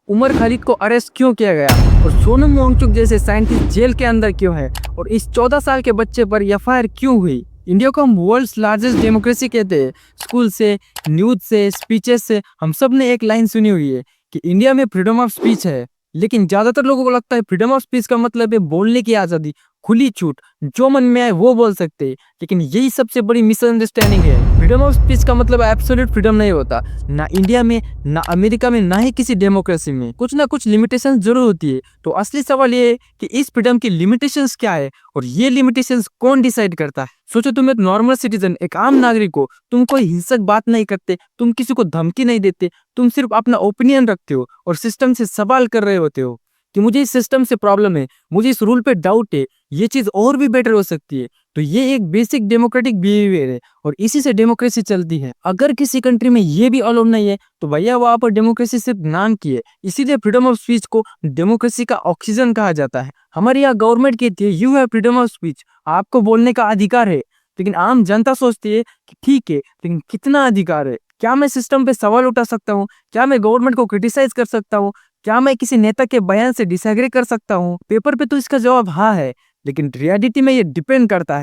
उमर खालिद को अरेस्ट क्यों किया गया और सोनम वांगचुक जैसे साइंटिस्ट जेल के अंदर क्यों है और इस 14 साल के बच्चे पर एफआईआर क्यों हुई। इंडिया को हम वर्ल्ड्स लार्जेस्ट डेमोक्रेसी कहते हैं। स्कूल से, न्यूज से, स्पीचेस से हम सब ने एक लाइन सुनी हुई है कि इंडिया में फ्रीडम ऑफ स्पीच है, लेकिन ज्यादातर लोगों को लगता है फ्रीडम ऑफ स्पीच का मतलब है बोलने की आजादी, खुली छूट, जो मन में आए वो बोल सकते हैं। लेकिन यही सबसे बड़ी मिसअंडरस्टैंडिंग है। फ्रीडम ऑफ स्पीच का मतलब एब्सोल्यूट फ्रीडम नहीं होता, ना इंडिया में, ना अमेरिका में, ना ही किसी डेमोक्रेसी में। कुछ ना कुछ लिमिटेशंस जरूर होती है। तो असली सवाल ये है कि इस फ्रीडम की लिमिटेशंस क्या है और ये लिमिटेशंस कौन डिसाइड करता है। सोचो, तुम एक नॉर्मल सिटीजन, एक आम नागरिक हो, तुम कोई हिंसक बात नहीं करते, तुम किसी को धमकी नहीं देते, तुम सिर्फ अपना ओपिनियन रखते हो और सिस्टम से सवाल कर रहे होते हो कि मुझे इस सिस्टम से प्रॉब्लम है, मुझे इस रूल पे डाउट है, ये चीज और भी बेटर हो सकती है। तो ये एक बेसिक डेमोक्रेटिक बिहेवियर है और इसी से डेमोक्रेसी चलती है। अगर किसी कंट्री में ये भी अलाउ नहीं है तो भैया वहां पर डेमोक्रेसी सिर्फ नाम की है। इसीलिए फ्रीडम ऑफ स्पीच को डेमोक्रेसी का ऑक्सीजन कहा जाता है। हमारे यहाँ गवर्नमेंट कहती है you have freedom of speech, आपको बोलने का अधिकार है। लेकिन आम जनता सोचती है कि ठीक है, लेकिन कितना अधिकार है? क्या मैं सिस्टम पे सवाल उठा सकता हूँ? क्या मैं गवर्नमेंट को क्रिटिसाइज कर सकता हूँ? क्या मैं किसी नेता के बयान से डिसएग्री कर सकता हूँ? पेपर पे तो इसका जवाब हाँ है, लेकिन रियलिटी में ये डिपेंड करता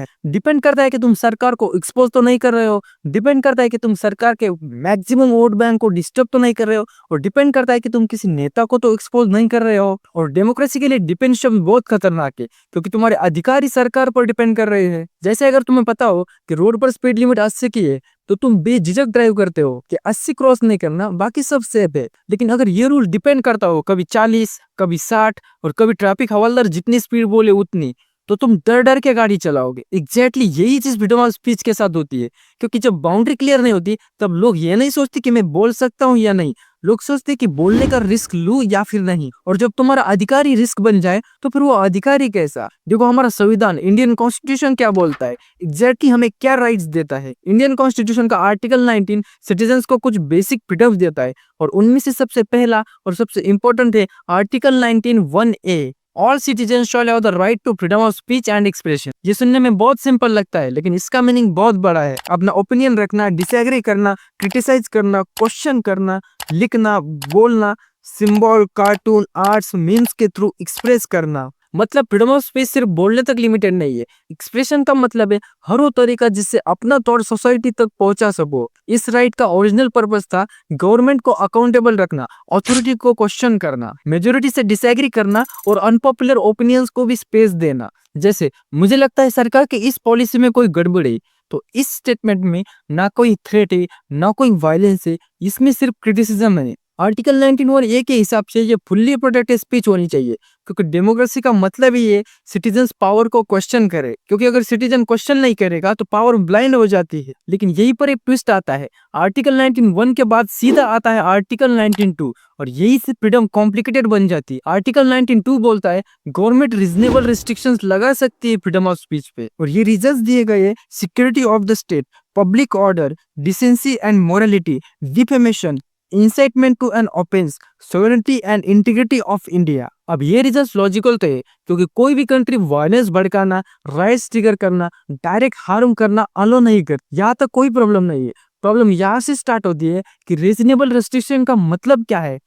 है कि तुम सरकार को एक्सपोज तो नहीं कर रहे हो, डिपेंड करता है कि तुम सरकार के मैक्सिमम वोट बैंक को डिस्टर्ब तो नहीं कर रहे हो, और डिपेंड करता है कि तुम किसी नेता को तो एक्सपोज नहीं कर रहे हो। और डेमोक्रेसी के लिए डिपेंड शब्द बहुत खतरनाक है, क्योंकि तुम्हारे अधिकार ही सरकार पर डिपेंड कर रहे हैं। जैसे अगर तुम्हें पता हो कि रोड पर स्पीड लिमिट 80 की है, तो तुम बेझिझक ड्राइव करते हो कि 80 क्रॉस नहीं करना, बाकी सब सेफ है। लेकिन अगर ये रूल डिपेंड करता हो कभी 40, कभी 60 और कभी ट्रैफिक हवलदार जितनी स्पीड बोले उतनी, तो तुम डर डर के गाड़ी चलाओगे। एग्जैक्टली यही चीज फ्रीडम ऑफ स्पीच के साथ होती है, क्योंकि जब बाउंड्री क्लियर नहीं होती तब लोग ये नहीं सोचते कि मैं बोल सकता हूँ या नहीं, लोग सोचते कि बोलने का रिस्क लूं या फिर नहीं। और जब तुम्हारा अधिकार ही रिस्क बन जाए तो फिर वो अधिकार ही कैसा? देखो, हमारा संविधान, इंडियन कॉन्स्टिट्यूशन क्या बोलता है, एग्जैक्टली हमें क्या राइट्स देता है। इंडियन कॉन्स्टिट्यूशन का आर्टिकल 19 सिटीजन्स को कुछ बेसिक फ्रीडम्स देता है, और उनमें से सबसे पहला और सबसे इंपॉर्टेंट है article 19(1)(a)। All citizen shall have the right to freedom of speech and expression. ये सुनने में बहुत सिंपल लगता है, लेकिन इसका मीनिंग बहुत बड़ा है। अपना ओपिनियन रखना, डिसएग्री करना, क्रिटिसाइज करना, क्वेश्चन करना, लिखना, बोलना, सिंबल, कार्टून, आर्ट्स, मीम्स के थ्रू एक्सप्रेस करना। मतलब फ्रीडम ऑफ स्पीच सिर्फ बोलने तक लिमिटेड नहीं है। एक्सप्रेशन का मतलब है हर वो तरीका जिससे अपना थॉट सोसाइटी तक पहुंचा सको। इस राइट का ओरिजिनल पर्पस था गवर्नमेंट को अकाउंटेबल रखना, अथॉरिटी को क्वेश्चन करना, मेजोरिटी से डिसएग्री करना और अनपॉपुलर ओपिनियंस को भी स्पेस देना। जैसे मुझे लगता है सरकार की इस पॉलिसी में कोई गड़बड़ है, तो इस स्टेटमेंट में ना कोई थ्रेट है, ना कोई वायलेंस है, इसमें सिर्फ क्रिटिसिज्म है। आर्टिकल 19(1)(a) के हिसाब से ये फुल्ली प्रोटेक्टेड स्पीच होनी चाहिए, क्योंकि डेमोक्रेसी का मतलब ही है सिटीजन्स पावर को क्वेश्चन करे। क्योंकि अगर सिटीजन क्वेश्चन नहीं करेगा तो पावर ब्लाइंड हो जाती है। लेकिन यही पर एक ट्विस्ट आता है, आर्टिकल 19(1) के बाद सीधा आता है आर्टिकल 19(2), और यही से फ्रीडम कॉम्प्लिकेटेड बन जाती है। आर्टिकल 19(2) बोलता है गवर्नमेंट रीजनेबल रिस्ट्रिक्शंस लगा सकती है फ्रीडम ऑफ स्पीच पे, और ये रीजंस दिए गए हैं security of the state, public order, decency and morality, defamation, incitement to an offence, sovereignty and integrity of India. अब ये रिजल्ट लॉजिकल तो है, क्योंकि कोई भी कंट्री वायलेंस भड़काना, राइट्स ट्रिगर करना, डायरेक्ट हार्म करना अलो नहीं करती। यहाँ तक कोई प्रॉब्लम नहीं है। प्रॉब्लम यहाँ से स्टार्ट होती है कि रीजनेबल रेस्ट्रिक्शन का मतलब क्या है।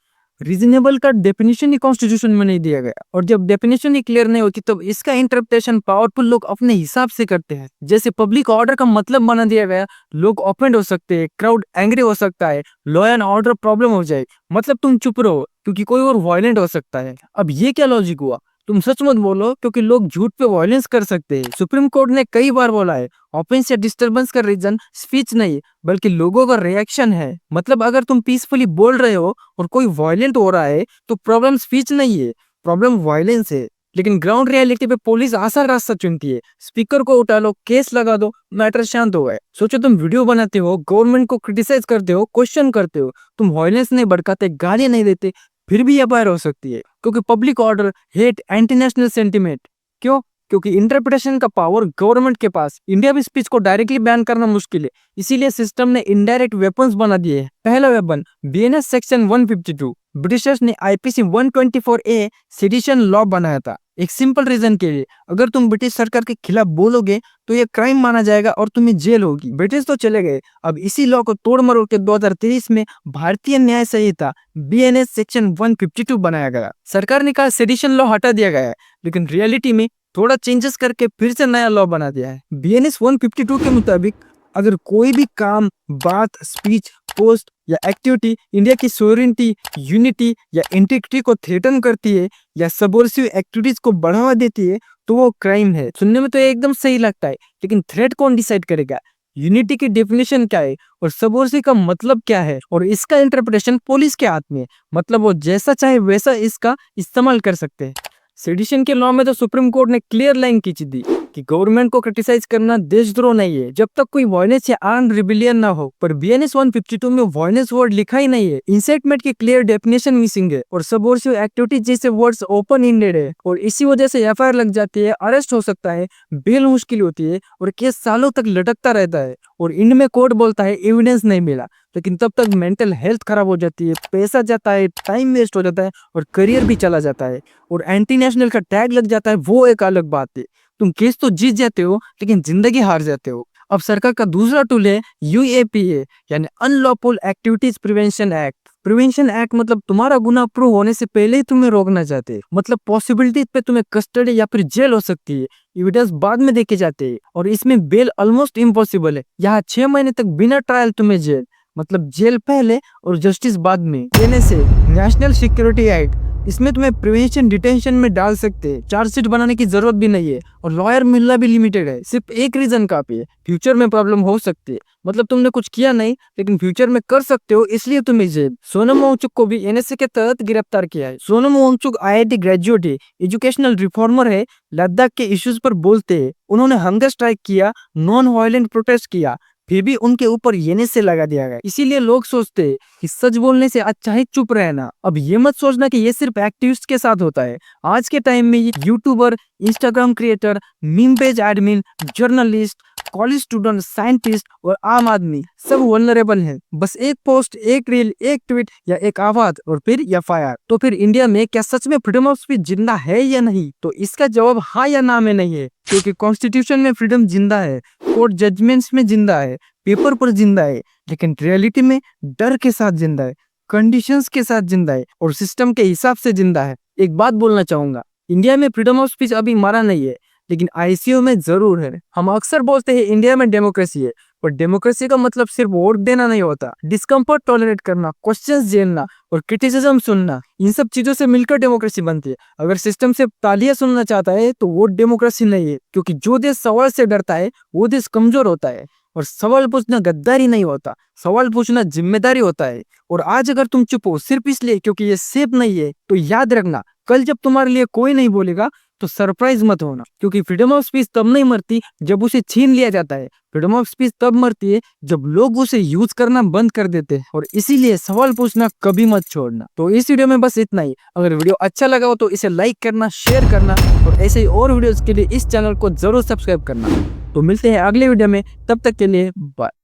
रीजनेबल का डेफिनेशन ही कॉन्स्टिट्यूशन में नहीं दिया गया, और जब डेफिनेशन ही क्लियर नहीं होती तब इसका इंटरप्रिटेशन पावरफुल लोग अपने हिसाब से करते हैं। जैसे पब्लिक ऑर्डर का मतलब बना दिया गया, लोग ऑफेंड हो सकते हैं, क्राउड एंग्री हो सकता है, लॉ एंड ऑर्डर प्रॉब्लम हो जाए, मतलब तुम चुप रहो क्योंकि कोई और वायलेंट हो सकता है। अब ये क्या लॉजिक हुआ? तुम सच मत बोलो क्योंकि लोग झूठ पे वायलेंस कर सकते हैं। सुप्रीम कोर्ट ने कई बार बोला है ऑफेंस या डिस्टरबेंस का रीजन स्पीच नहीं बल्कि लोगों का रिएक्शन है। मतलब अगर तुम पीसफुली बोल रहे हो और कोई वायलेंट हो रहा है तो प्रॉब्लम स्पीच नहीं है, प्रॉब्लम वायलेंस है। लेकिन ग्राउंड रियलिटी पे पुलिस आसान रास्ता चुनती है, स्पीकर को उठा लो, केस लगा दो, मैटर शांत हो गए। सोचो, तुम वीडियो बनाते हो, गवर्नमेंट को क्रिटिसाइज करते हो, क्वेश्चन करते हो, तुम वायलेंस नहीं भड़काते, गाली नहीं देते, फिर भी एफआईआर हो सकती है, क्योंकि public order, hate, anti national sentiment. क्यों? क्योंकि इंटरप्रिटेशन का पावर गवर्नमेंट के पास। इंडिया में स्पीच को डायरेक्टली बैन करना मुश्किल है, इसीलिए सिस्टम ने इनडायरेक्ट वेपन्स बना दिए हैं। पहला वेपन बीएनएस सेक्शन 152, ब्रिटिशर्स ने आईपीसी 124(a) सेडिशन लॉ बनाया था। एक सिंपल रीजन के लिए, अगर तुम ब्रिटिश सरकार के खिलाफ बोलोगे तो ये क्राइम माना जाएगा और तुम्हें जेल होगी। ब्रिटिश तो चले गए, अब इसी लॉ को तोड़ मरोड़ के 2023 में भारतीय न्याय संहिता BNS सेक्शन 152 बनाया गया। सरकार ने कहा सेडिशन लॉ हटा दिया गया है, लेकिन रियलिटी में थोड़ा चेंजेस करके फिर से नया लॉ बना दिया है। BNS 152 के मुताबिक अगर कोई भी काम, बात, स्पीच, पोस्ट या एक्टिविटी इंडिया की सोवरेनिटी, यूनिटी या इंटीग्रिटी को थ्रेटन करती है या सबवर्सिव एक्टिविटीज को बढ़ावा देती है तो वो क्राइम है। सुनने में तो ये एकदम सही लगता है, लेकिन थ्रेट कौन डिसाइड करेगा? यूनिटी की डेफिनेशन क्या है और सबवर्सिव का मतलब क्या है? और इसका इंटरप्रिटेशन पुलिस के हाथ में है, मतलब वो जैसा चाहे वैसा इसका इस्तेमाल कर सकते हैं। सेडिशन के लॉ में तो सुप्रीम कोर्ट ने क्लियर लाइन खींच दी कि गवर्नमेंट को क्रिटिसाइज करना देशद्रोह नहीं है जब तक कोई वायलेंस या आर्म्ड रिबेलियन ना हो। पर BNS 152 में वायलेंस वर्ड लिखा ही नहीं है, इंसेटमेंट की क्लियर डेफिनेशन मिसिंग है और सबवर्सिव एक्टिविटी जैसे वर्ड्स ओपन एंडेड है और इसी वजह से FIR लग जाती है, अरेस्ट हो सकता है, बेल मुश्किल होती है और केस सालों तक लटकता रहता है। और इनमें में कोर्ट बोलता है एविडेंस नहीं मिला, लेकिन तब तक मेंटल हेल्थ खराब हो जाती है, पैसा जाता है, टाइम वेस्ट हो जाता है और करियर भी चला जाता है और एंटी नेशनल का टैग लग जाता है। वो एक अलग बात है, तुम केस तो जीत जाते हो लेकिन जिंदगी हार जाते हो। अब सरकार का दूसरा टूल है UAPA यानी unlawful activities prevention act. Prevention act मतलब तुम्हारा गुनाह प्रूव होने से पहले ही तुम्हें रोकना चाहते हैं, मतलब पॉसिबिलिटी पे तुम्हें कस्टडी या फिर जेल हो सकती है, एविडेंस बाद में देखे जाते हैं और इसमें बेल ऑलमोस्ट इम्पॉसिबल है। यहाँ 6 महीने तक बिना ट्रायल तुम्हें जेल, मतलब जेल पहले और जस्टिस बाद में। NSA नेशनल सिक्योरिटी एक्ट, इसमें तुम्हें प्रिवेंशन डिटेंशन में डाल सकते हैं, चार्जशीट बनाने की जरूरत भी नहीं है और लॉयर मिलना भी लिमिटेड है, सिर्फ एक रीजन काफी है, फ्यूचर में प्रॉब्लम हो सकती है, मतलब तुमने कुछ किया नहीं लेकिन फ्यूचर में कर सकते हो, इसलिए तुम्हें जेल। सोनम वांगचुक को भी NSA के तहत गिरफ्तार किया है। सोनम वांगचुक IIT ग्रेजुएट है, एजुकेशनल रिफॉर्मर है, लद्दाख के इश्यूज पर बोलते हैं, उन्होंने हंगर स्ट्राइक किया, नॉन वायलेंट प्रोटेस्ट किया, फिर भी उनके ऊपर NSA लगा दिया गया। इसीलिए लोग सोचते हैं कि सच बोलने से अच्छा ही चुप रहना। अब ये मत सोचना कि ये सिर्फ एक्टिविस्ट के साथ होता है, आज के टाइम में YouTuber, Instagram creator, meme page admin, journalist, college student, scientist और आम आदमी सब वल्नरेबल हैं। बस एक पोस्ट, एक रील, एक ट्वीट या एक आवाज और फिर FIR। तो फिर इंडिया में क्या सच में फ्रीडम ऑफ स्पीच जिंदा है या नहीं? तो इसका जवाब हाँ या ना में नहीं है, क्योंकि कॉन्स्टिट्यूशन में फ्रीडम जिंदा है, कोर्ट जजमेंट्स में जिंदा है, पेपर पर जिंदा है, लेकिन रियलिटी में डर के साथ जिंदा है, कंडीशंस के साथ जिंदा है और सिस्टम के हिसाब से जिंदा है। एक बात बोलना चाहूंगा, इंडिया में फ्रीडम ऑफ स्पीच अभी मरा नहीं है, लेकिन ICU में जरूर है। हम अक्सर बोलते हैं इंडिया में डेमोक्रेसी है, पर डेमोक्रेसी का मतलब सिर्फ वोट देना नहीं होता, डिस्कम्फर्ट टॉलरेट करना, क्वेश्चंस झेलना और क्रिटिसिज्म सुनना, इन सब चीजों से मिलकर डेमोक्रेसी बनती है। अगर सिस्टम से तालियां सुनना चाहता है तो वो डेमोक्रेसी नहीं है, क्योंकि जो देश सवाल से डरता है वो देश कमजोर होता है और सवाल पूछना गद्दारी नहीं होता, सवाल पूछना जिम्मेदारी होता है। और आज अगर तुम चुप हो सिर्फ इसलिए क्योंकि ये सेफ नहीं है, तो याद रखना कल जब तुम्हारे लिए कोई नहीं बोलेगा तो सरप्राइज मत होना, क्योंकि फ्रीडम ऑफ स्पीच तब नहीं मरती जब उसे छीन लिया जाता है, फ्रीडम ऑफ स्पीच तब मरती है जब लोग उसे यूज करना बंद कर देते हैं। और इसीलिए सवाल पूछना कभी मत छोड़ना। तो इस वीडियो में बस इतना ही। अगर वीडियो अच्छा लगा हो तो इसे लाइक करना, शेयर करना और ऐसे ही और वीडियोस के लिए इस चैनल को जरूर सब्सक्राइब करना। तो मिलते हैं अगले वीडियो में, तब तक के लिए बाय।